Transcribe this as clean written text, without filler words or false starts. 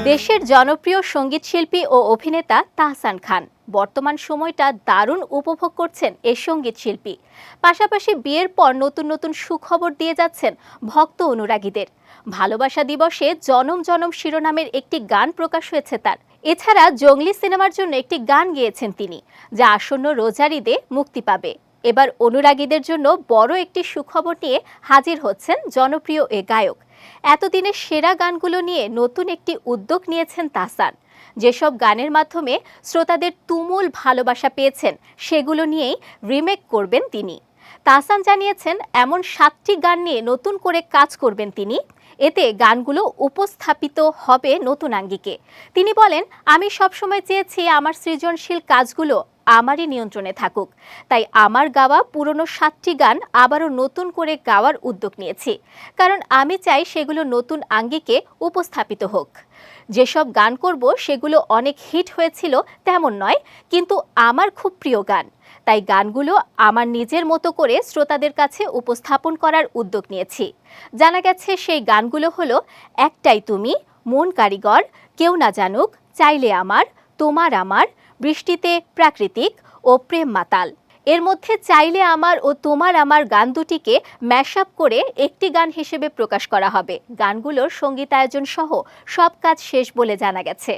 দেশের জনপ্রিয় সঙ্গীত শিল্পী ও অভিনেতা তাহসান খান বর্তমান সময়টা দারুণ উপভোগ করছেন এই সঙ্গীত শিল্পী। পাশাপাশি বিয়ের পর নতুন নতুন সুখবর দিয়ে যাচ্ছেন ভক্ত অনুরাগীদের। ভালোবাসা দিবসে জনম জনম শিরোনামের একটি গান প্রকাশ হয়েছে তার। এছাড়া জঙ্গলি সিনেমার জন্য একটি গান গেয়েছেন তিনি, যা আসন্ন রোজার ঈদে মুক্তি পাবে। এবার অনুরাগীদের জন্য বড় একটি সুখবর নিয়ে হাজির হচ্ছেন জনপ্রিয় এ গায়ক। এতদিনের সেরা গানগুলো নিয়ে নতুন একটি উদ্যোগ নিয়েছেন তাহসান। যেসব গানের মাধ্যমে শ্রোতাদের তুমুল ভালোবাসা পেয়েছেন সেগুলো নিয়েই রিমেক করবেন তিনি। তাহসান জানিয়েছেন এমন 7টি গান নিয়ে নতুন করে কাজ করবেন তিনি। এতে গানগুলো উপস্থাপিত হবে নতুন আঙ্গিকে। তিনি বলেন, আমি সবসময় চেয়েছি আমার সৃজনশীল কাজগুলো আমারই নিয়ন্ত্রণে থাকুক, তাই আমার গাওয়া পুরনো 7টি গান আবারও নতুন করে গাওয়ার উদ্যোগ নিয়েছি, কারণ আমি চাই সেগুলো নতুন আঙ্গিকে উপস্থাপিত হোক। যেসব গান করব সেগুলো অনেক হিট হয়েছিল তেমন নয়, কিন্তু আমার খুব প্রিয় গান, তাই গানগুলো আমার নিজের মতো করে শ্রোতাদের কাছে উপস্থাপন করার উদ্যোগ নিয়েছি। জানা গেছে সেই গানগুলো হলো একটাই তুমি, মন কারিগর, কেউ না জানুক, চাইলে আমার, তোমার আমার, বৃষ্টিতে প্রাকৃতিক ও প্রেম মাতাল। এর মধ্যে চাইলে আমার ও তোমার আমার গান দুটিকে ম্যাশআপ করে একটি গান হিসেবে প্রকাশ করা হবে। গানগুলোর সঙ্গীতায়োজন সহ সব কাজ শেষ বলে জানা গেছে।